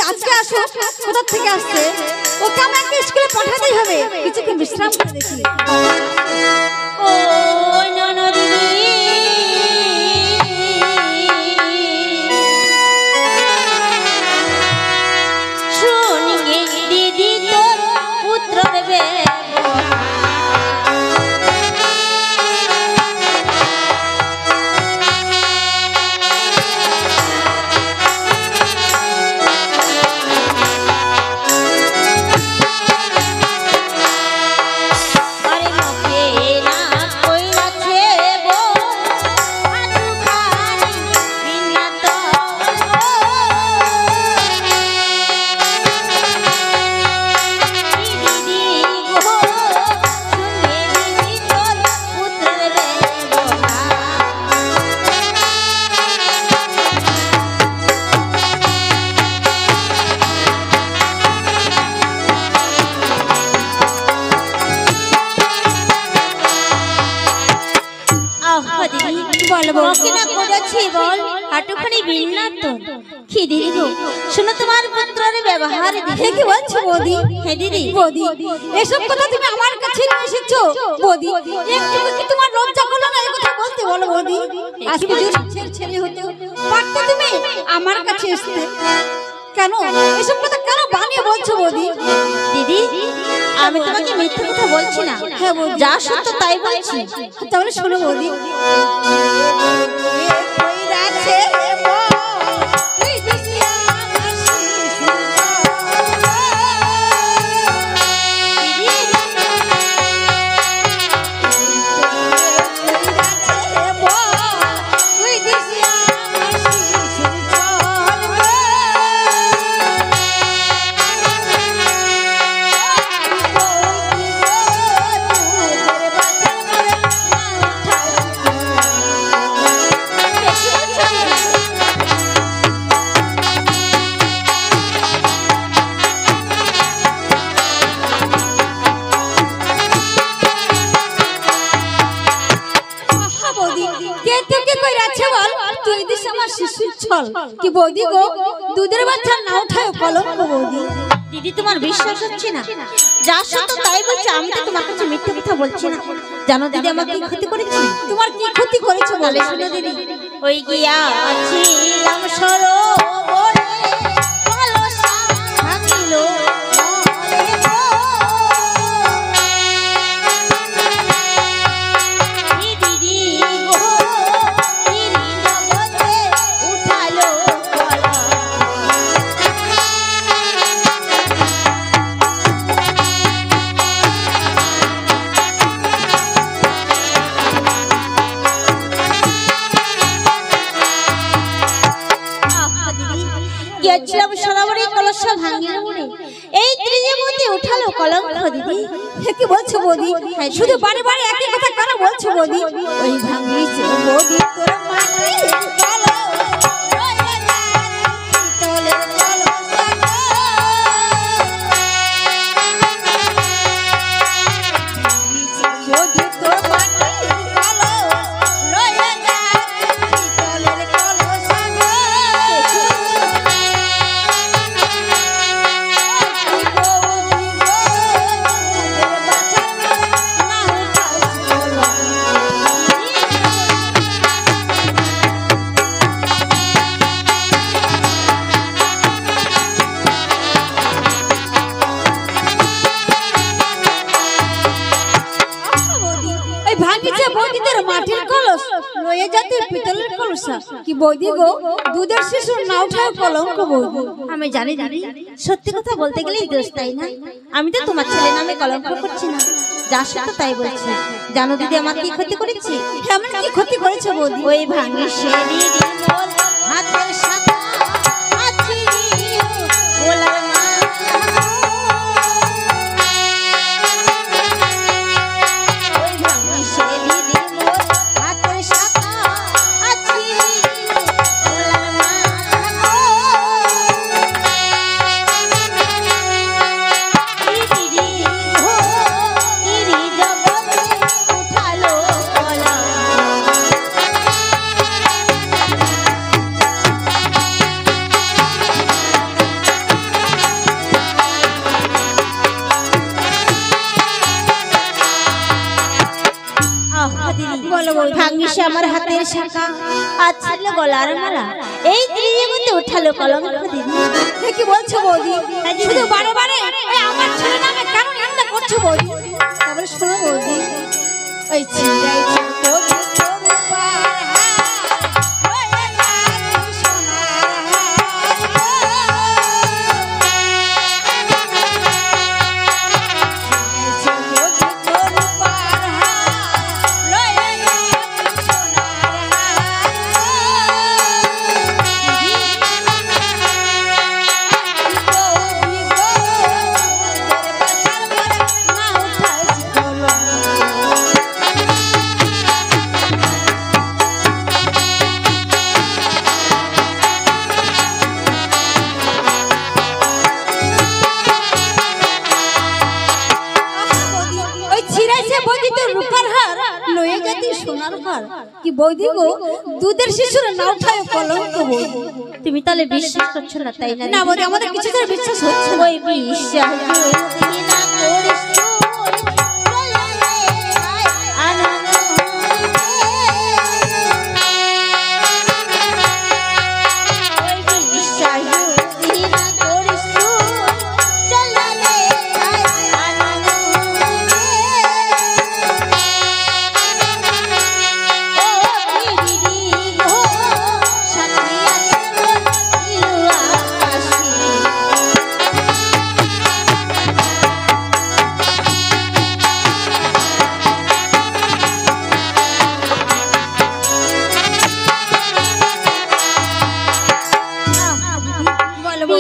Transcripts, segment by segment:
আজকে আসো কোথা থেকে আসছে ওকে আমাকে স্কুলে পাঠাতেই হবে কিছুক্ষণ বিশ্রাম করে দেখি ও ননদি শুনিয়ে দিদি তোর পুত্র দেবে শুনো তোমার পুত্রের ব্যবহার দেখে কি বলছো বৌদি হে দিদি বৌদি এসব কথা তুমি আমার কাছে নিয়ে এসেছো বৌদি একটু কি তোমার লজ্জা হলো না এই কথা বলতে বলো বৌদি আজকে ছেলে হতে পারতে তুমি আমার কাছে আসতে কেন এসব কথা কেন বানিয়ে বলছো বৌদি দিদি আমি তোমাকে মিথ্যা কথা বলছি না হ্যাঁ বৌদি যা সত্য তাই বলছি তাহলে শোনো বৌদি কি বৌদি গো দুধের বাচ্চা না উঠায় কলঙ্ক বৌদি দিদি তোমার বিশ্বাস হচ্ছে না যা সত্য তাই বলছি আমি তো তোমার কাছে মিথ্যা কথা বলছি না জানো দিদি আমার কি ক্ষতি করেছি তোমার কি ক্ষতি করেছো বলে শুনো দিদি ওই গিয়া আছি আম সরোবরে কলসা ভাঙিল কি বলছো বৌদি শুধু বারে বারে একই কথা কেন বলছো বৌদি ওই ভাঙিছে বৌদি তোর মাটি চলো কি বৌদি গো দুধের শিশু না উঠায় কলঙ্ক বৌদি আমি জানি দিদি সত্যি কথা বলতে গেলেই দোষ তাই না আমি তো তোমার ছেলে নামে কলঙ্ক করছি না যা সত্য তাই বলছি জানো দিদি আমার কি ক্ষতি করেছি কেমন কি ক্ষতি করেছো বৌদি ওই ভাঙি সে দিদি মোর হাতের সাথে আছি বলার মা ওই ভাঙি সে দিদি মোর হাতের সাথে আছি বলার মা দিদি হো দিদি জগতে উঠালো কলা আমার হাতের শাখা, আজ ছিল গলার মালা, এই দিদির মধ্যে উঠালো কলঙ্ক দিদি। কি বলছো বৌদি? শুধু বারে বারে আমার ছেলে নামে কেন নিন্দা করছো বৌদি? তারপরে শোনো বৌদি, ওই ছিড়াই কি বৌদি গো, দুধের শিশুর না উঠায় কলঙ্ক বৌদি। তুমি তাহলে বিশ্বাস করছো না তাই না? না বৌদি, আমাদের কিছু ধরে বিশ্বাস হচ্ছে না। ওই বিশ্বাস যদি না করিস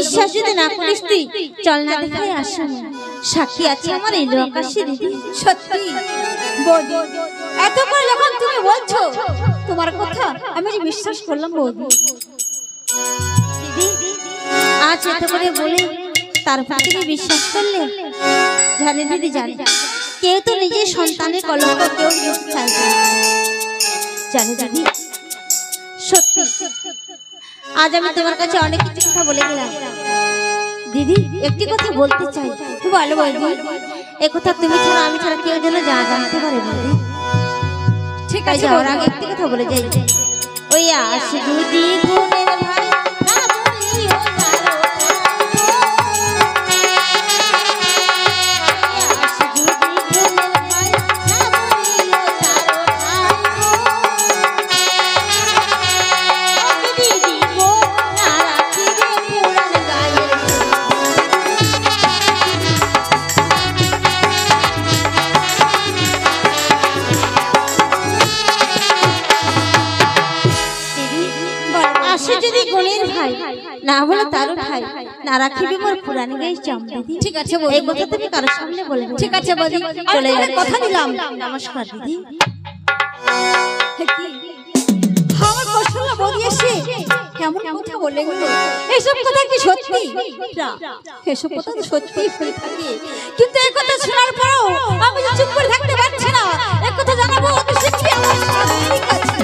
বিশ্বাস যদি না করিস তুই চল না দেখাই আসা, সাক্ষী আছে আমার এই আকাশে দিদি। সত্যি বৌদি, এত করে যখন তুমি বলছো তোমার কথা, আমি যে বিশ্বাস করলাম বৌদি। দিদি আজ এত করে বলে তারপর তুমি বিশ্বাস করলে? জানে দিদি জানে, কেউ তো নিজের সন্তানের কলঙ্ক কেউ চায় না। জানে দিদি সত্যি আজ আমি তোমার কাছে অনেক কিছু কথা বলে গেলাম। দিদি একটি কথা বলতে চাই। বলো বৌদি। একথা তুমি ছাড়া আমি ছাড়া কেউ যেন জানতে পারে বৌদি। ঠিক আছে, ওর আগে একটি কথা বলে যাই। ওই আস যদি গুণের ভাই না বলিও তারো না বলে তারও ঠাই না রাখিবি মোর পুরানি গাই চাম দিদি। ঠিক আছে বৌদি, এই কথা তুমি কারোর সামনে বলে না। ঠিক আছে বৌদি, চলে যাই, কথা দিলাম। নমস্কার দিদি। আমার কষ্ট হলো বৌদি এসে কেমন কথা বলে গেল। এসব কথা কি সত্যি? না, এসব কথা তো সত্যি হয়ে থাকে, কিন্তু এই কথা শোনার পরেও আমি চুপ করে থাকতে পারছি না। এই কথা জানাবো অবশ্যই কি আমার শাস্তি আছে।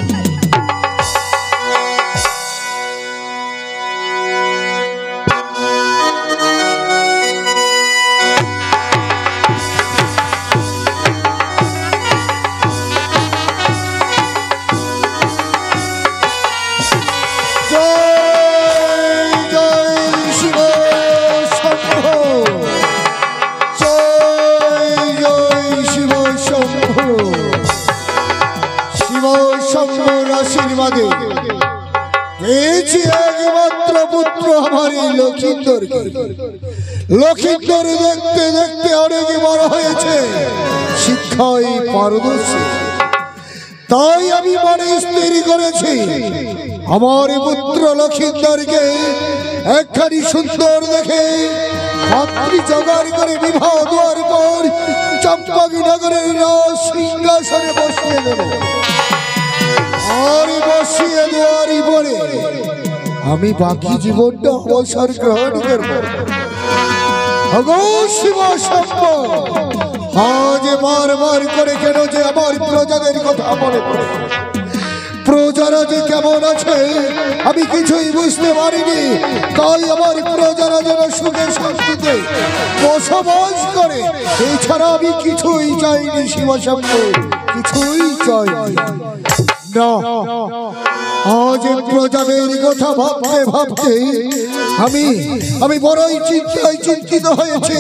আশীর্বাদে পেয়েছি একমাত্র পুত্র আমার এই লক্ষিন্দরকে। লক্ষিন্দর দেখতে দেখতে অনেক বড় হয়েছে, শিক্ষায় পারদর্শী, তাই আমি মনে স্থির করেছি আমার পুত্র লক্ষিন্দরকে একখানি সুন্দর দেখে পাত্রী জোগাড় করে বিবাহ দেওয়ার পর চম্পাকি নগরের রাজ সিংহাসনে বসিয়ে দেব। আর বসিয়ে দেওয়ারই পরে আমি বাকি জীবনটা অবসর গ্রহণ করব। শিব শম্ভ, আজ বারবার করে কেন যে আমার প্রজাদের কথা মনে পড়ে, প্রজারা যে কেমন আছে আমি কিছুই বুঝতে পারিনি, তাই আমার প্রজারা যেন সুখে শান্তিতে বসবাস করে, এছাড়া আমি কিছুই চাইনি শিব শম্ভ, কিছুই চাইনি। না, আজ প্রজাদের কথা ভাবতে ভাবতে আমি বড়ই চিন্তিত হয়েছি।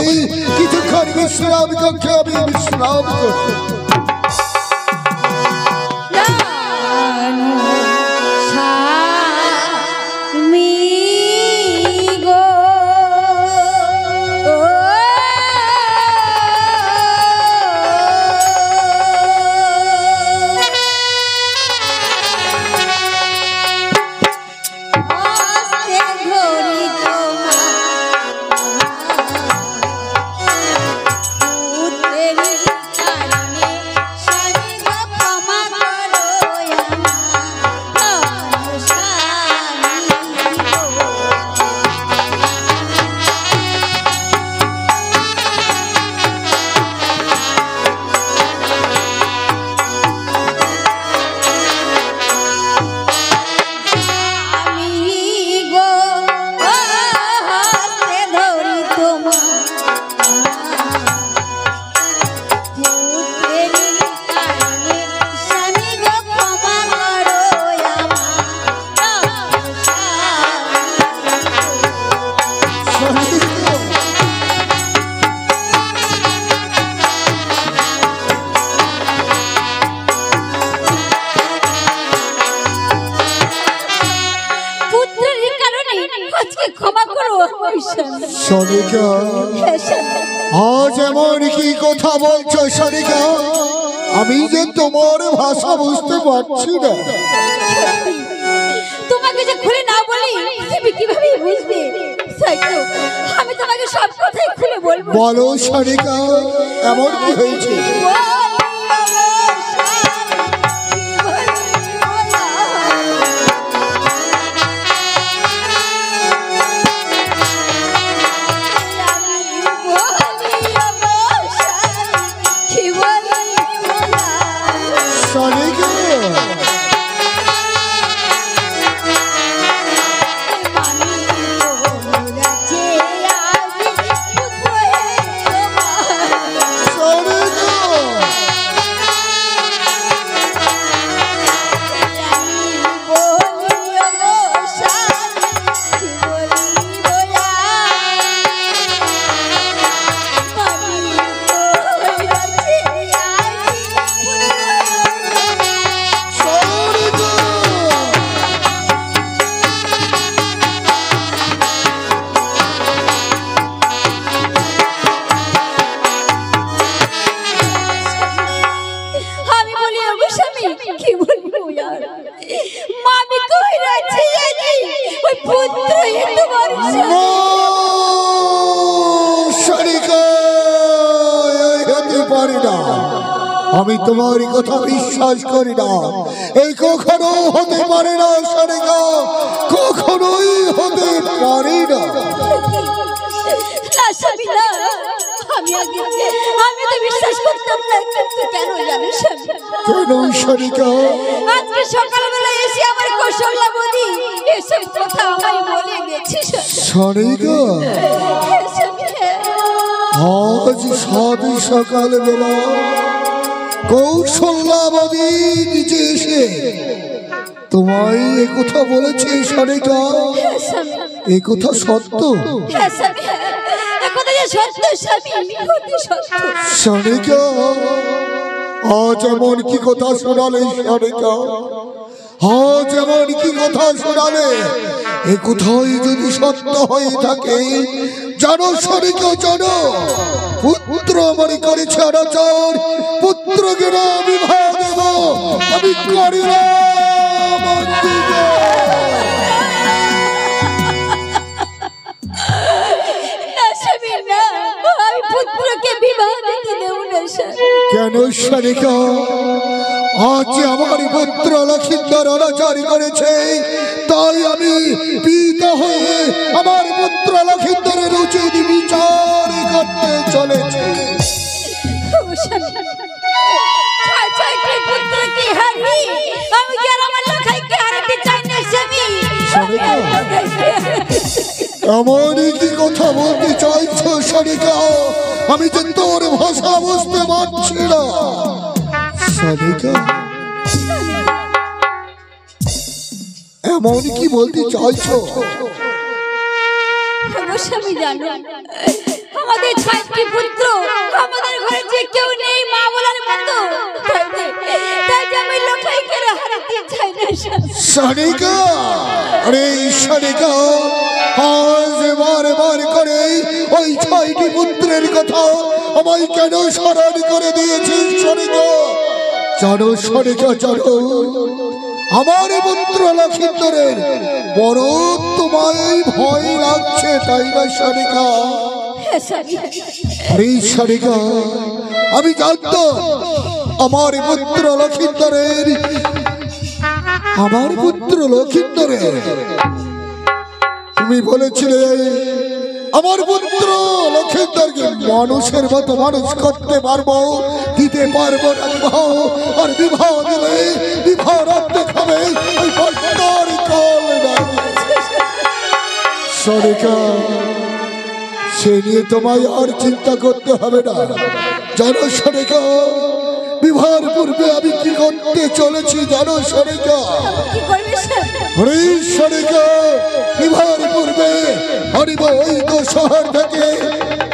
কিছুক্ষণ বিশ্রাম কক্ষে আমি বিশ্রাম করছি। সনিকা, আজ এমন কি কথা বলছো সনিকা? আমি যে তোমার ভাষা বুঝতে পারছি না। তোমাকে যে খুলে না বলি তুমি কিভাবে বুঝবে? আমি তোমাকে সব কথাই খুলে বলবো। বলো সনিকা, এমন কি হয়েছে? আমি তোমার কথা বিশ্বাস করি না। এই কখনো হতে পারে না সনিকা, কখনোই হতে পারে না। আমি তো বিশ্বাস করতাম না, কিন্তু কেন জানিস? কেন সনিকা? আজকে সকালবেলা এসে আমার কৌশল্যা বৌদি এসব কথা আমায় বলে গেছে সনিকা। আজ সাত সকালবেলা কৌশল্যাবতী নিচে এসে তোমায় একথা বলেছে সনিকা? একথা সত্য? সনিকা, আজ এমন কি কথা শোনালে সনিকা? আজ এমন কি কথা শোনালে? এ কোথায় যদি সত্য হয়ে থাকে, জানো সনিকা, জানো পুত্র আমার করেছে অনাচার, পুত্রকে না বিবাহ দেব আমি করি না। কেন সনিকা? আজ আমার পুত্র লক্ষিন্দর অনাচার করেছে, তাই আমি পিতা হয়ে আমার পুত্র লক্ষিন্দরের উচিত বিচার করতে চলেছি। এমনই কি কথা বলতে চাইছো সনিকা? আমি যে তোর ভাষা বুঝতে পারছি না সনিকা। এমন কি বলতে চাইছো? স্বামী জানো আমাদের 6টি পুত্র, আমাদের ঘরে যে কেউ নেই মা বলার মতো, তাই যে আমি লখাইকে হারাতে চাই না। সানিকা, আরে সানিকা, আজ বারবার করে ওই 6টি পুত্রের কথা আমায় কেন স্মরণ করে দিয়েছিস সানিকা? জানো সানিকা, জানো আমার পুত্র লক্ষিন্দরের বড় তোমায় ভয় লাগছে, তাই না সানিকা? আরে সানিকা, আমি জানতাম আমার পুত্র লক্ষিন্দরের তুমি বলেছিলে আমার পুত্র লক্ষিন্দরকে মানুষের মতো মানুষ করতে পারবো, দিতে পারবো না বিবাহ, আর বিবাহ দিলে বিবাহ রাখতে হবে ওই বন্ডার কল না। সানিকা, সে নিয়ে তোমায় আর চিন্তা করতে হবে না। জানো সানিকা, বিবাহের পূর্বে আমি কি করতে চলেছি জানো সানিকা? হরে সানিকা, বিবাহের পূর্বে হরিব ওই তো শহর থেকে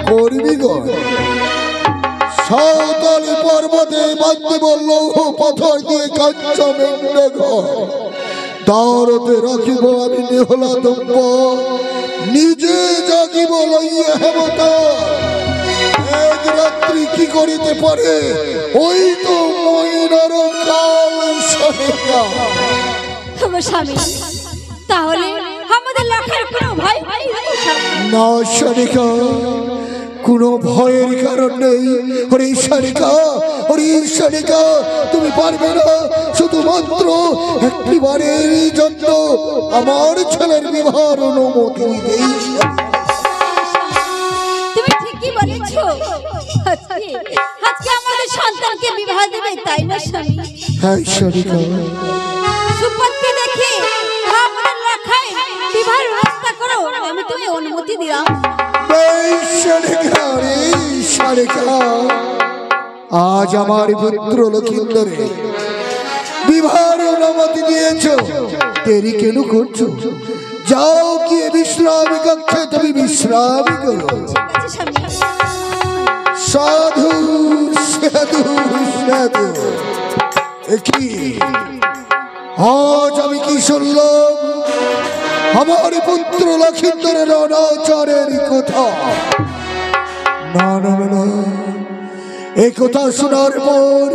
কর্মীগণ সাঁওতাল পর্বতে বাঁধতে বললো পাথর দিয়ে কাঞ্চা মেঘনা ঘর, তারতে রাখিব আমি নেহলা দম্প, নিজে জাগিব লইয়া হেমতা। এক রাত্রি কি করিতে পারে ওই তো ময়ূরের কাল সানিকা। স্বামী, তাহলে আমাদের লাখের কোনো ভয় না সানিকা, কোনো ভয়ের কারণ নেই। হরে সানিকা, হরে সানিকা, তুমি পারবে না শুধুমাত্র একটিবারের জন্য আমার ছেলের বিবাহের অনুমতি দেই। তুমি ঠিকই বলেছো, আজকে আমাদের সন্তানকে বিবাহ দেবে, তাই না স্বামী? হ্যাঁ সানিকা, সুপত্তি দেখে আমাদের লাখায় বিবাহের ব্যবস্থা করো, আমি তুমি অনুমতি দিলাম। আজ আমার পুত্র লক্ষিন্দরে বিবাহের অনুমতি দিয়েছ, দেরি কেন করছো? যাও গিয়ে বিশ্রাম কক্ষে তুমি বিশ্রাম করো। সাধু সাধু সাধু, কি আজ আমি কি শুনলাম? আমার পুত্র লক্ষিন্দরের অনাচারের কথা। না না না, এই কথা শোনার পর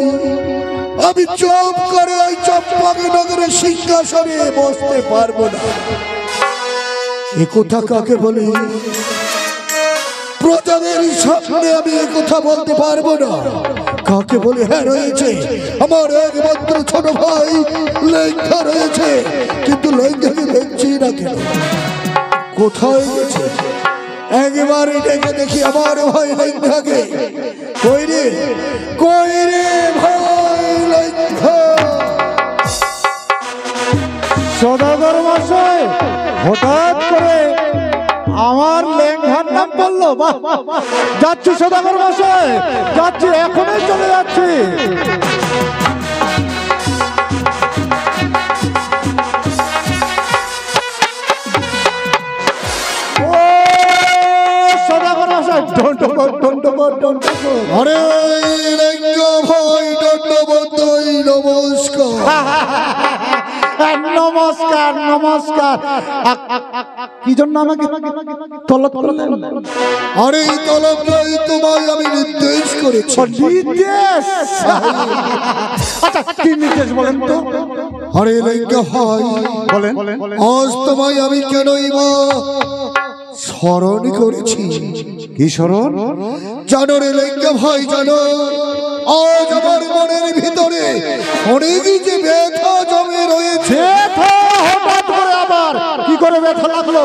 আমি চুপ করে ওই চম্পাকনগরের সিংহাসনে বসতে পারবো না। এ কথা কাকে বলে? প্রজাদের সামনে আমি এ কথা বলতে পারবো না। কাকে বলে? হ্যাঁ, রয়েছে আমার একমাত্র ছোট ভাই লেঙ্গা রয়েছে, কিন্তু লেঙ্গাকে দেখছি না কেন? কোথায় গেছে? একবার ডেকে দেখি আমার ভাই লেঙ্গাকে। কই রে, কই রে ভাই লেঙ্গা? সদাগর মশাই, হঠাৎ করে আমার লেঙ্গার নাম বললো। যাচ্ছি সদাগর মশাই, যাচ্ছি, এখনই চলে যাচ্ছি। সদাগর মশাই, দণ্ডবোধ দণ্ডবোধ দণ্ডবোধ। আরে লেঙ্গা ভাই, দণ্ডবোধ, নমস্কার। নমস্কার নমস্কার। কি জন্য আমাকে তলব করলেন? আরে এই তলবটাই তোমায় আমি নির্দেশ করেছি। নির্দেশ? আচ্ছা, কি নির্দেশ বলেন তো? আরে লেঙ্গা ভাই, বলেন। আজ তোমায় আমি কেনই বা স্মরণ করেছি। কি স্মরণ? জানো রে লেঙ্গা ভাই, জানো আজ আমার মনের ভিতরে অনেক যে ব্যথা জমে রয়েছে। হঠাৎ করে আবার কি করে ব্যথা লাগলো?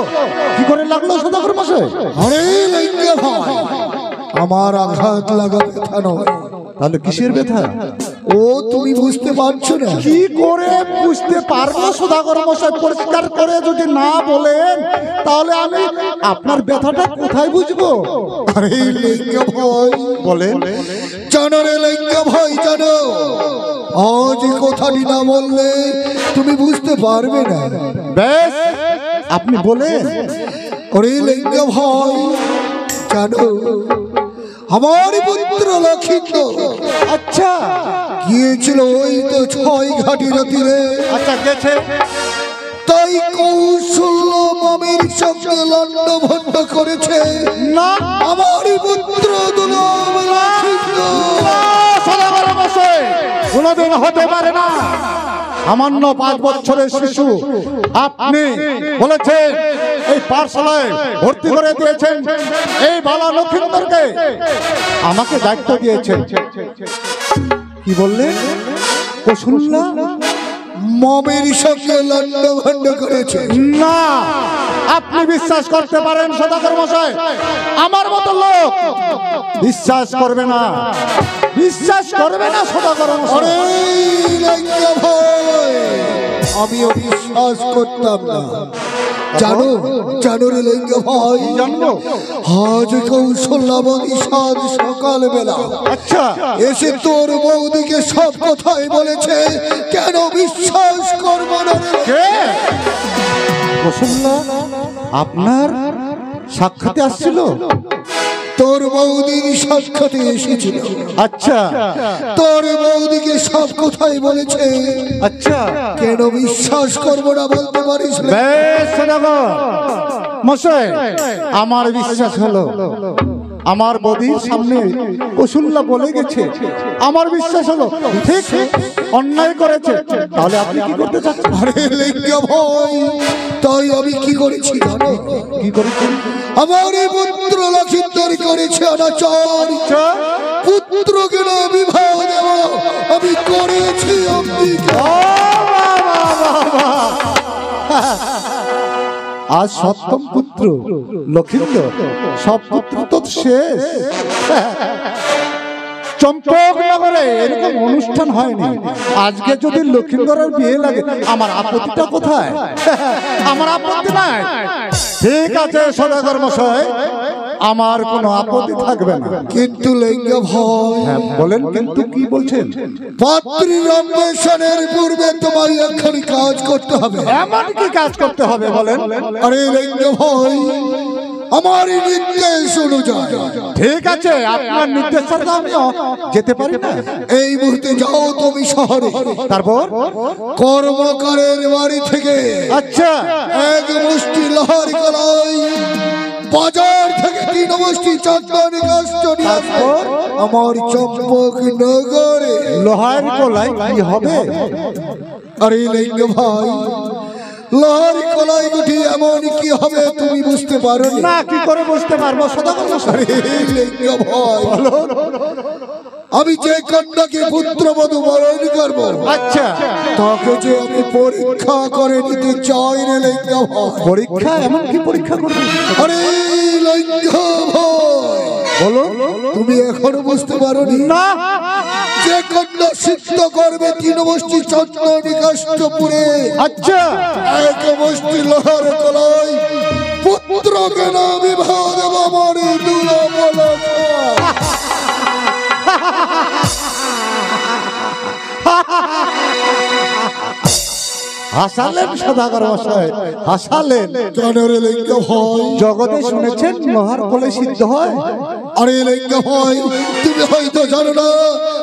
কি করে লাগলো সদাগর মশাই? আরে লেঙ্গা ভাই, আমার আঘাত লাগা ব্যথা নয়। তাহলে কিসের ব্যথা? ও তুমি বুঝতে পারছো না? কি করে বুঝতে পারবো সদাগর মশাই? পরিষ্কার করে যদি না বলেন তাহলে আমি আপনার ব্যথাটা কোথায় বুঝবো? আরে লেঙ্গা ভাই, বলেন। জানো রে লেঙ্গা ভাই, জানো আজ কথাটি না বললে তুমি বুঝতে পারবে না। বেশ, আপনি বলেন। ওরে লেঙ্গা ভাই, জানো আমার পুত্র লক্ষিত আচ্ছা গিয়েছিল ওই তো 6 ঘাটির তীরে। আচ্ছা গেছে, তাই কৌশল্য মামির সঙ্গে লন্ড ভন্ড করেছে না আমার পুত্র দুর্লভ লক্ষিত। কোনদিন হতে পারে না। সামান্য 5 বছরের শিশু আপনি বলেছেন এই পাঠশালায় ভর্তি করে দিয়েছেন, এই বালা লক্ষিন্দরকে আমাকে দায়িত্ব দিয়েছেন। কি বললেন? কৌশল্যা মামির সঙ্গে লন্ড ভন্ড করেছে। না, আপনি বিশ্বাস করতে পারেন সদাগর মশাই, আমার মতো লোক বিশ্বাস করবে না, বিশ্বাস করবে না সদাগর মশাই। আমিও বিশ্বাস করতাম না। জানো জানো রে লেঙ্গা ভাই, জানবো আজ কৌশল্যাবতী সাত সকাল বেলা আচ্ছা এসে তোর বৌদিকে সব কথাই বলেছে। কেন বিশ্বাস করবো না রে? কে? কৌশল্যা আপনার সাক্ষাতে আসছিল? তোর বৌদির সাক্ষাতে এসেছিল। আচ্ছা তোর বৌদিকে সব কথাই বলেছে। আচ্ছা কেন বিশ্বাস করবো না বলতে পারিস না? বেশ সদাগর মশাই, আমার বিশ্বাস হলো। আমার বদির সামনে কৌশল্যা বলে গেছে, আমার বিশ্বাস হলো ঠিক অন্যায় করেছে। তাহলে আপনি কি করতে চাচ্ছেন? আরে লেঙ্গা ভাই, তাই আমি কি করেছি জানো? কি করেছেন? আমার এই পুত্র লক্ষিন্দর করেছে অনাচার। পুত্রকে না বিবাহ দেব আমি করেছি আজ সপ্তম পুত্র লক্ষিন্দর, সব পুত্র তো শেষ। চম্পকনগরে এরকম অনুষ্ঠান হয়নি। আজকে যদি লক্ষিন্দরের বিয়ে লাগে আমার আপত্তিটা কোথায়? আমার আপত্তি নাই। ঠিক আছে সদাগর মশাই, আমার কোনো আপত্তি থাকবে না। কিন্তু লেঙ্গা ভাই, হ্যাঁ বলেন, কিন্তু কি বলছেন? পাত্রী রমেশনের পূর্বে তোমায় একখানি কাজ করতে হবে। এমন কি কাজ করতে হবে বলেন? আরে লেঙ্গা ভাই, আমার নির্দেশ অনুযায়ী। ঠিক আছে, আপনার নির্দেশ ছাড়া আমিও যেতে পারি না। এই মুহূর্তে যাও তুমি শহরে, তারপর কর্মকারের বাড়ি থেকে আচ্ছা এক মুষ্টি লোহার কলাই, বাজার থেকে 3 মুষ্টি চন্দন কাষ্ঠ নিয়ে আসবে আমার চম্পক নগরে। লোহার কলাই কি হবে? আরে লেঙ্গা ভাই, লোহার কলাই গুটি এমন কি হবে তুমি বুঝতে পারো না, কি করে বুঝতে পারবো সদাগর মশাই? লেঙ্গা ভাই, আমি যে কন্যাকে পুত্রবধূ বরণ করবো, আচ্ছা তাকে যে আমি পরীক্ষা করে নিতে চাই রে লেঙ্গা ভাই। পরীক্ষা? এমন কি পরীক্ষা করবে? আরে লেঙ্গা ভাই, বলো। তুমি এখনো বুঝতে পারোনি? না, যে কন্যা সিদ্ধ করবে 3 মুষ্টি চন্দন কাষ্ঠপুরে, আচ্ছা 1 মুষ্টি লোহার কলাই, পুত্রকে না বিবাহ দেব আমার দুর্লভ হাসালেন সদাগর মশাই, হাসালেন। কেন রে লেঙ্গা ভাই? জগতে শুনেছেন লোহার কলাই সিদ্ধ হয়? আরে লেঙ্গা ভাই, তুমি হয়তো জানো না,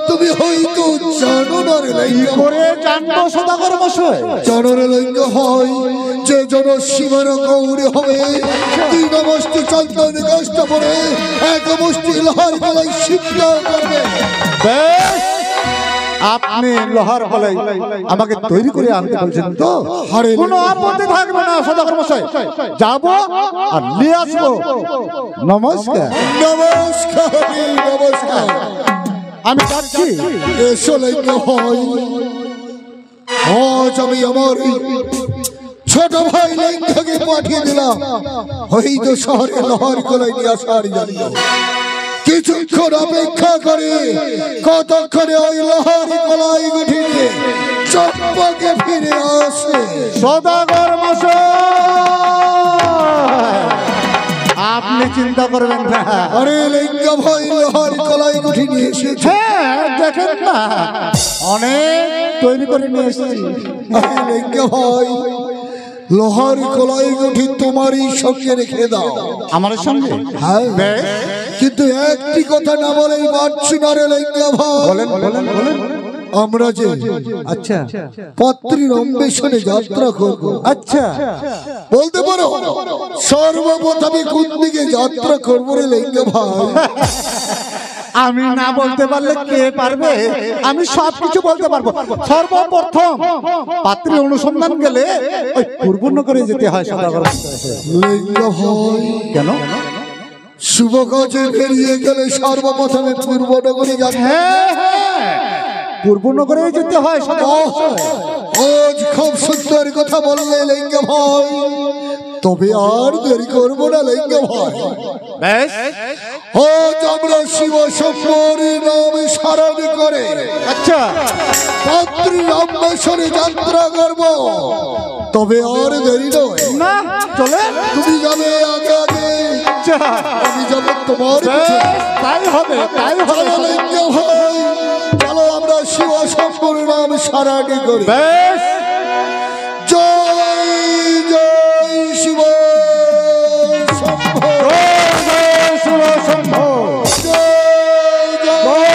তুমি হয়তো জানো না রে লেঙ্গা। করে জানবো সদাগর মশাই? জানো রে লেঙ্গা ভাই, যে জন সীমার গৌরী হবে 3 মুষ্টি চন্দন কাষ্ঠ পরে 1 মুষ্টি লোহার কলাই সিদ্ধ করবে। বেশ, আপনি লোহার কলাই আমাকে তৈরি করে আনতে বলছেন তো? কোনো আপত্তি থাকবে না সদাগর মশাই, যাবো আর নিয়ে আসবো। নমস্কার। নমস্কার নমস্কার। আমি যাচ্ছি। এসো লেঙ্গা ভাই, আজ আমি আমার ছোট ভাই লেঙ্গাকে পাঠিয়ে দিলাম হয়তো শহরে লোহার কলাই নিয়ে আসার জন্য। কিছুক্ষণ অপেক্ষা করে কতক্ষণে ওই লোহার কলাই গুটি নিয়ে চম্পাকে ফিরে আসে। সদাগর মশাই, আপনি চিন্তা করবেন না। আরে লেঙ্গা ভাই লোহার কলাই গুঠি নিয়ে এসেছে। হ্যাঁ দেখেন না, অনেক তৈরি করে নিয়ে এসেছি। আরে লেঙ্গা ভাই লোহার কলাই গুঠি তোমারই সঙ্গে রেখে দাও। আমার সঙ্গে? হ্যাঁ, বেশ। কিন্তু একটি কথা না বলেই পারছি না রে লেঙ্গা ভাই। বলেন বলেন বলেন। আমরা যে আচ্ছা পাত্রীর অন্বেষণে যাত্রা করব, আচ্ছা বলতে পারো সর্বপ্রথমে কোন দিকে যাত্রা করবো রে লেঙ্গা ভাই? আমি না বলতে পারলে কে পারবে? আমি সবকিছু বলতে পারবো। সর্বপ্রথম পাত্রী অনুসন্ধান গেলে ওই পূর্বনগরে যেতে হয় সদাগর। লেঙ্গা ভাই কেন? শুভ কাজে বেরিয়ে গেলে সর্বপ্রথমে পূর্বনগরে যাবে। হ্যাঁ হ্যাঁ, পূর্বনগরে যেতে হয় সদাগর। আজ খুব সুন্দর কথা বললে লেঙ্গা ভাই, তবে আর দেরি করবো না লেঙ্গা ভাই। বেশ, আজ আমরা শিব শম্ভুর নামে স্মরণ করে আচ্ছা পাত্রীর অন্বেষণে যাত্রা করব, তবে আর দেরি নয়। না চলে, তুমি যাবে আগে আগে, আচ্ছা আমি যাবো তোমার পিছে। বেশ, তাই হবে তাই হবে। চলো লেঙ্গা ভাই, চলো আমরা শিব শম্ভুর নাম স্মরণ করি। বেশ, জয় জয় শিব শম্ভু, জয় জয় শিব শম্ভু, জয় জয়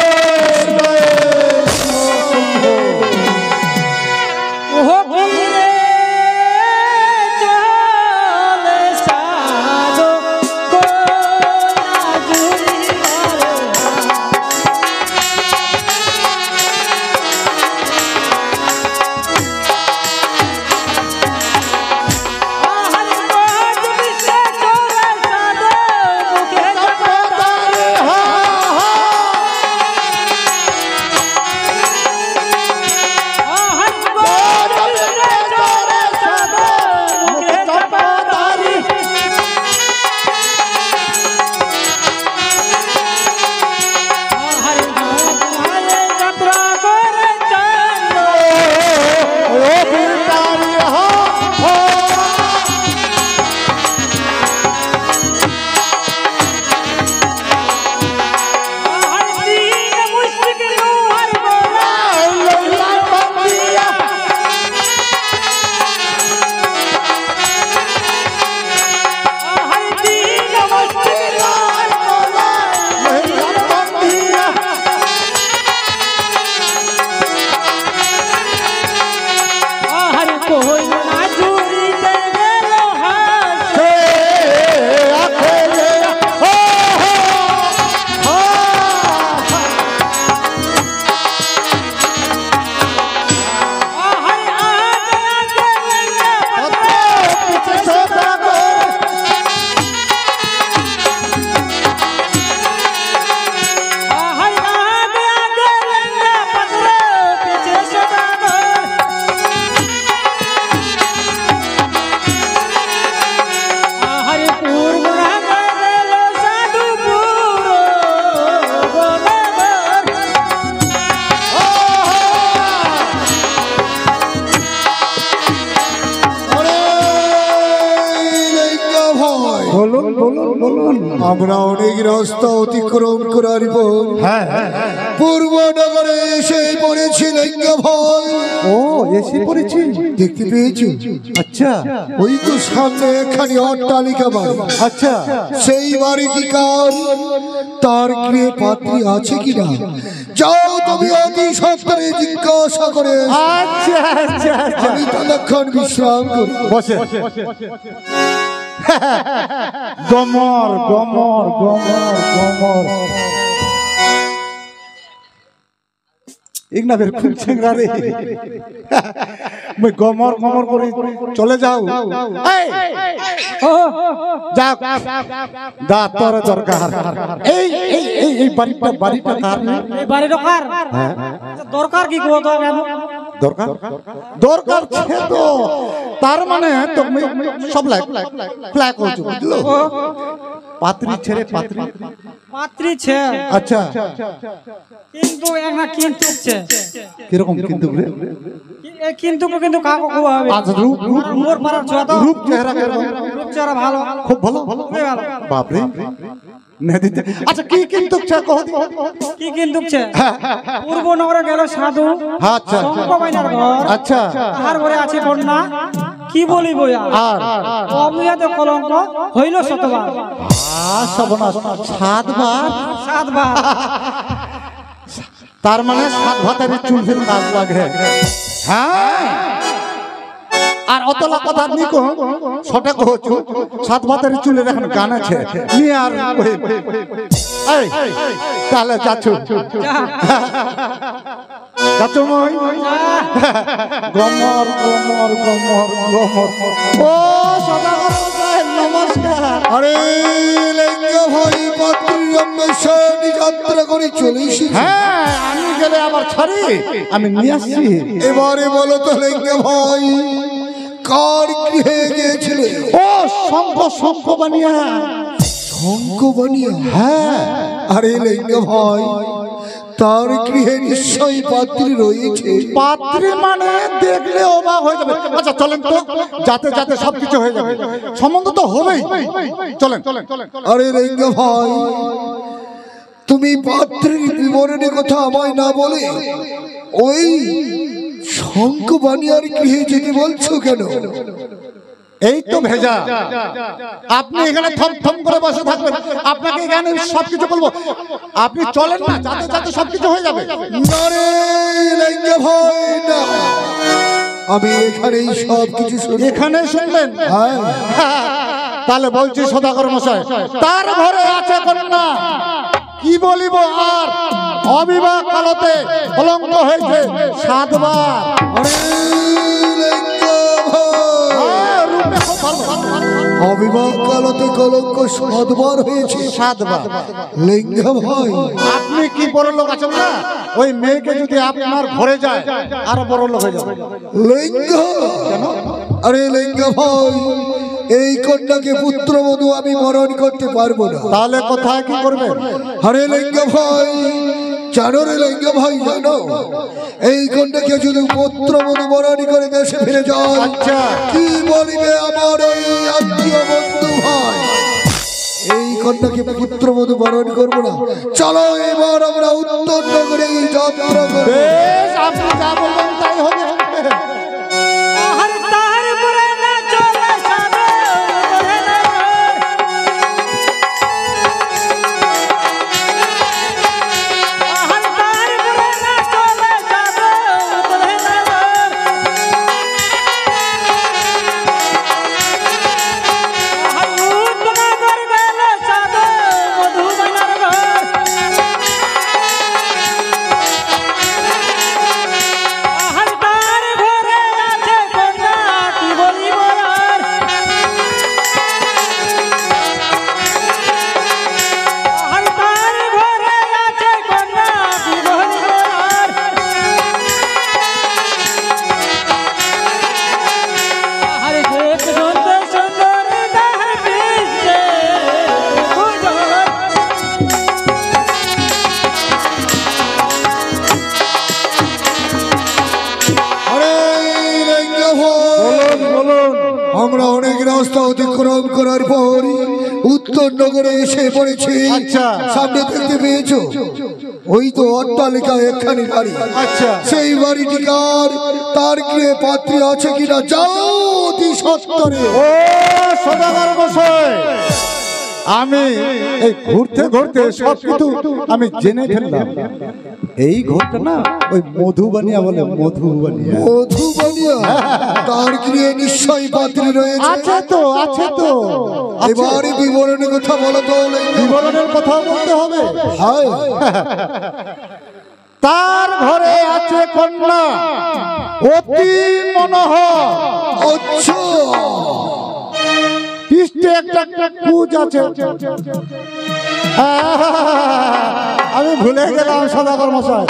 আমরা অনেক রাস্তা অতিক্রম করার পর পূর্বনগরে এসে পড়েছি লেঙ্গা ভাই। ও এসে পড়েছি, দেখতে পেয়েছি? আচ্ছা ওই তো সামনে এখানে অট্টালিকা বাড়ি। আচ্ছা সেই বাড়িটি কার? তার গৃহে পাত্রী আছে কিনা যাও তুমি অতি সত্তরে জিজ্ঞাসা করে। আচ্ছা আচ্ছা আচ্ছা, আমি ততক্ষণ বিশ্রাম করি। বসে গমর গমর গমর গমর ইগনাবের খুব চেংরা রে। মই গমর গমর করে চলে যাও। এই যা দা তোর দরকার। এই এই এই এই বাড়িটা কার? এই বাড়িটা কার? দরকার কি গো? দরকার দরকার ছে তো, তার মানে তুমি সব লাইক ফ্ল্যাগ হচ্ছে বুঝলো? পাত্রী ছেড়ে পাত্রী পাত্রী ছে আচ্ছা কিন্তু একটা কিন্তু ছে কিরকম কিন্তু রে? এই কিন্তু কিন্তু কাকু কুয়া হবে আচ্ছা রূপ রূপ মোর পাড়ার ছোয়া তো রূপ চেহারা কিরকম? রূপ চেহারা ভালো খুব ভালো খুবই ভালো বাপ রে মেদিতে আচ্ছা কি কিন্তু কহ দি? কি কিন্তু ছে পূর্ব নগরে গেল সাধু আচ্ছা শঙ্কবাইনার ঘর আচ্ছা তাহার ঘরে আছে কন্যা কি বলিব আর অবিয়াতে কলঙ্ক হইল শতবার সর্বনাশ 7 বার 7 বার তার মানে 7 ভাতের চুলফির কাজ লাগে হ্যাঁ আর অতলা কথা নিকো ছোট কহছু 7 ভাতের চুলের এখন গান আছে নি আর এই তাহলে যাচ্ছ যাচ্ছ মই গমর গমর গমর গমর ও সদাগর নমস্কার আরে লেঙ্গা ভাই পাত্রীর অন্বেষে যাত্রা করে চলে এসেছি। হ্যাঁ আমি গেলে আবার ছাড়ি আমি নিয়ে আসছি এবারে বলো তো লেঙ্গা ভাই কার গৃহে গিয়েছিলে? ও শঙ্খ শঙ্খ বানিয়া শঙ্খ বানিয়া? হ্যাঁ আরে লেঙ্গা ভাই তার গৃহে নিশ্চয়ই পাত্রী রয়েছে। পাত্রী মানে দেখলে অবাক হয়ে যাবে। আচ্ছা চলেন তো, যাতে যাতে সবকিছু হয়ে যাবে, সম্বন্ধ তো হবেই। চলেন। আরে লেঙ্গা ভাই তুমি পাত্রীর বিবরণের কথা আমায় না বলে ওই শঙ্খ বানিয়ার গৃহে যেতে বলছো কেন? এই তো ভেজা, আপনি এখানে থম করে বসে থাকবেন, আপনাকে এখানে সবকিছু বলবো, আপনি চলেন না, যাতে যাতে সবকিছু হয়ে যাবে। না রে লেঙ্গা ভাই না, আমি এখানেই সবকিছু শুনবো। এখানে শুনবেন? হ্যাঁ। তাহলে বলছি সদাগর মশাই, তার ঘরে আছে কন্যা, কি বলিব আর, অবিবাহ কালতে কলঙ্ক হয়েছে 7 বার। অবিবাহ কালতে কলঙ্ক 7 বার হয়েছে? 7 বার। লেঙ্গা ভাই আপনি কি বড় লোক আছেন না, ওই মেয়েকে যদি আপনার ঘরে যায় আরো বড় লোক হয়ে যাবে। লেঙ্গা কেন? আরে লেঙ্গা ভাই এই কন্যাকে পুত্রবধূ আমি বরণ করতে পারবো না। তাহলে কোথায় কি করবে? আরে লেঙ্গা ভাই জানো রে লেঙ্গা ভাই জানো, এই কন্যাকে যদি পুত্রবধূ বরণ করে দেশে ফিরে যায়, আচ্ছা কি বলিবে আমার এই আত্মীয় বন্ধু ভাই? এই কন্যাকে পুত্রবধূ বরণ করবো না। চলো এবার আমরা উত্তর নগরে যাত্রা করব। বেশ, আপনি যা বলবেন তাই হবে। হর তার পরে না চলে সাধু বলে না হর তার পরে না চলে সাধু বলে না হর উত্তরা কর গেল সাধু মধুবনের ঘর হর তার ঘরে আছে কন্যা কি বলিব আর হর তার ঘরে আছে কন্যা কি বলিব আর হর দেখ সুন্দর সুন্দর দেহ বিশে বুঝর আরে লেঙ্গা ভাই বলুন। আমরা অনেক রাস্তা অতিক্রম করার পর উত্তর নগরে এসে পড়েছি। আচ্ছা। সামনে দেখতে পেয়েছো ওই তো অট্টালিকা একখানি বাড়ি। আচ্ছা। সেই বাড়িটিকার তার গৃহে পাত্রী আছে কিনা যাও অতি সত্তরে। ও সদাগর মশাই, আমি এই ঘুরতে ঘুরতে সবকিছু আমি জেনে ফেললাম। এই ঘরটা না ওই মধুবানিয়া বলে, মধুবানিয়া। মধুবানিয়া তার গৃহে নিশ্চয়ই পাত্রী রয়েছে। আছে তো, আছে তো। এবারে বিবরণের কথা বলো তো লেঙ্গা। বিবরণের কথা বলতে হবে। হ্যাঁ তার ঘরে আছে কন্যা অতি মনোহর, আচ্ছা পৃষ্ঠে একটা কুচ আছে। আমি ভুলে গেলাম সদাগর মশাই,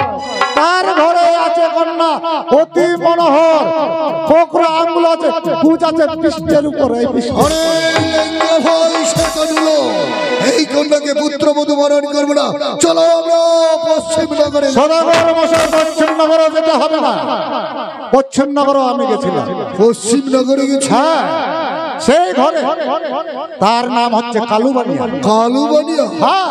তার ঘরে আছে কন্যা অতি মনোহর, ফোকরা আঙ্গুল আছে, কুচ আছে পৃষ্ঠের উপরে। এই পৃষ্ঠে আরে লেঙ্গা ভাই সেটা দিল এই কন্যাকে পুত্রবধূ বরণ করে না, চলো আমরা পশ্চিম নগরে। সদাগর মশাই পশ্চিম নগরে যেতে হবে না, পশ্চিম নগরও আমি গেছিলাম। পশ্চিম নগরে গেছি? হ্যাঁ, সেই ঘরে তার নাম হচ্ছে কালুবানিয়া। কালুবানিয়া? হ্যাঁ।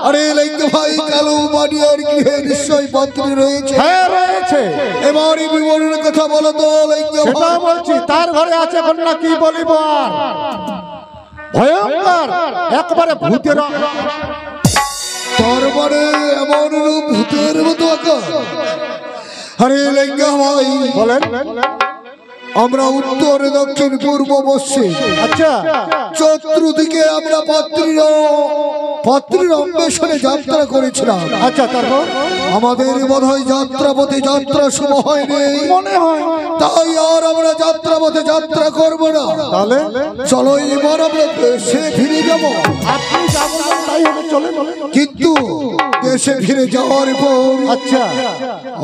আরে লাইঙ্গে ভাই, কালুবানিয়ার গৃহে নিশ্চয়ই পাত্রী রয়েছে। হ্যাঁ রয়েছে। এবার এই বিবরণের কথা বলো তো লাইঙ্গে সেটা ভাই। বলছি, তার ঘরে আছে কন্যা, কি বলিব আর, ভয়ঙ্কর একবারে ভূতের। তার মানে এমন রূপ ভূতের মতো আকার? আরে লাইঙ্গে ভাই বলেন। আমরা উত্তর দক্ষিণ পূর্ব পশ্চিম আচ্ছা, চতুর্দিকে আমরা পাত্রীর অন্বেষণে যাত্রা করেছিলাম। আচ্ছা, তারপর আমাদের বোধহয় যাত্রাপথে যাত্রা শুভ হয়নি, মনে হয় তাই আর আমরা যাত্রাপথে যাত্রা করব না। তাহলে চলো এবার আমরা দেশে ফিরে যাব। আপনি যা বলবেন তাই হবে, চলে। কিন্তু দেশে ফিরে যাওয়ার পর আচ্ছা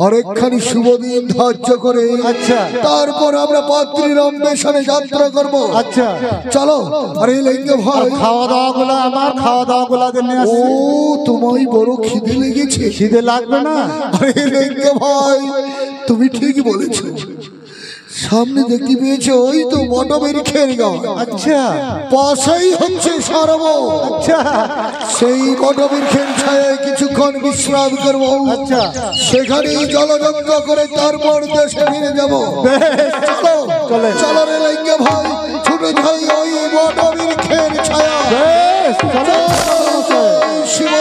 আরেকখানি শুভ দিন ধার্য করে আচ্ছা তারপর আমরা পাত্রীর অন্বেষণে যাত্রা করব। আচ্ছা, চলো। আরে লিঙ্গে ভাই, খাওয়া দাওয়া গুলো আমার খাওয়া দাওয়া গুলা নিয়ে ও আসছি। তোমায় বড় খিদে লেগেছে? খিদে লাগবে না? আরে লিঙ্গে ভাই, তুমি ঠিক বলেছো। সামনে দেখতে পেয়েছো, ওই তো মটবের খের গাঁও। আচ্ছা পাশেই হচ্ছে সরোবর। আচ্ছা সেই মটবের খের ছায়ায় কিছুক্ষণ বিশ্রাম করবো। আচ্ছা, সেখানেই জলযজ্ঞ করে তারপর দেশে ফিরে যাবো। চলো চলে। চলো রে লিঙ্গে ভাই, ছুটে যাই ওই মটবের খের ছায়া। বেশ, চলো। শিব